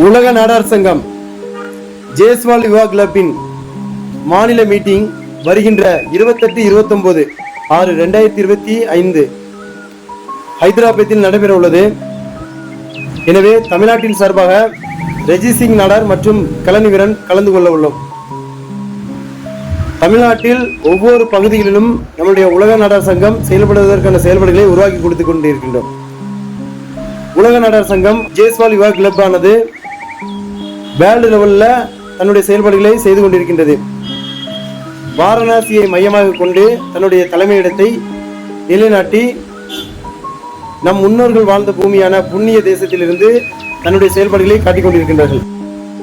உலக நாடார் சங்கம் ஜேஸ்வால் யுவா கிளப்பின் மாநில மீட்டிங் வருகின்ற 28-29/6/2025 ஹைதராபாத்தில் நடைபெற உள்ளது. எனவே தமிழ்நாட்டின் சார்பாக ரெஜி சிங் நாடார் மற்றும் கலனி வீரன் கலந்து கொள்ள உள்ளோம். தமிழ்நாட்டில் ஒவ்வொரு பகுதிகளிலும் நம்முடைய உலக நாடார் சங்கம் செயல்படுவதற்கான செயல்பாடுகளை உருவாக்கி கொடுத்து கொண்டிருக்கின்றோம். உலக நாடார் சங்கம் ஜேஸ்வால் யுவா கிளப் ஆனது வேர்ல்டு லெவலில் தன்னுடைய செயல்பாடுகளை செய்து கொண்டிருக்கின்றது. வாரணாசியை மையமாக கொண்டு தன்னுடைய தலைமையிடத்தை நிலைநாட்டி நம் முன்னோர்கள் வாழ்ந்த பூமியான புண்ணிய தேசத்திலிருந்து தன்னுடைய செயல்பாடுகளை காட்டிக் கொண்டிருக்கின்றார்கள்.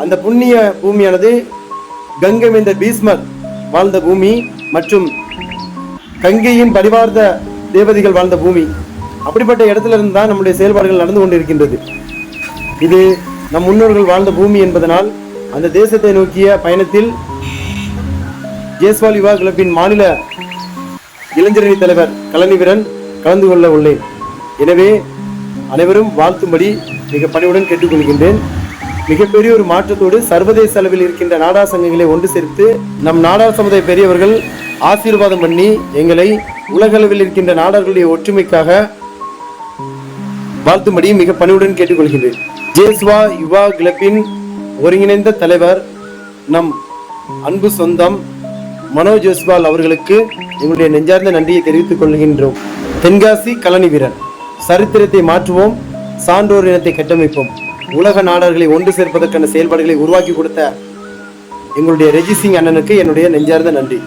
அந்த புண்ணிய பூமியானது கங்கை மைந்த பீஸ்மர் வாழ்ந்த பூமி மற்றும் கங்கையின் பரிவார்ந்த தேவதைகள் வாழ்ந்த பூமி. அப்படிப்பட்ட இடத்துல இருந்து தான் நம்முடைய செயல்பாடுகள் நடந்து கொண்டிருக்கின்றது. இது நம் முன்னோர்கள் வாழ்ந்த பூமி என்பதனால் அந்த தேசத்தை நோக்கிய பயணத்தில் ஜேஸ்வால் யுவா கிளப்பின் மாநில இளைஞரணி தலைவர் கலனி வீரன் கலந்து கொள்ள உள்ளேன். எனவே அனைவரும் வாழ்த்தும்படி மிக பணிவுடன் கேட்டுக்கொள்கின்றேன். மிகப்பெரிய ஒரு மாற்றத்தோடு சர்வதேச அளவில் இருக்கின்ற நாடார் சங்கங்களை ஒன்று சேர்த்து நம் நாடார் சமுதாய பெரியவர்கள் ஆசீர்வாதம் பண்ணி எங்களை உலக அளவில் இருக்கின்ற நாடார்களுடைய ஒற்றுமைக்காக வாழ்த்தும்படி மிக பணிவுடன் கேட்டுக்கொள்கின்றேன். ஜேஸ்வா யுவா கிளப்பின் ஒருங்கிணைந்த தலைவர் நம் அன்பு சொந்தம் மனோஜ் ஜோஸ்வால் அவர்களுக்கு எங்களுடைய நெஞ்சார்ந்த நன்றியை தெரிவித்துக் கொள்கின்றோம். தென்காசி கலனி வீரன். சரித்திரத்தை மாற்றுவோம், சான்றோர் இனத்தை கட்டமைப்போம். உலக நாடார்களை ஒன்று சேர்ப்பதற்கான செயல்பாடுகளை உருவாக்கி கொடுத்த எங்களுடைய ரெஜி சிங் அண்ணனுக்கு என்னுடைய நெஞ்சார்ந்த நன்றி.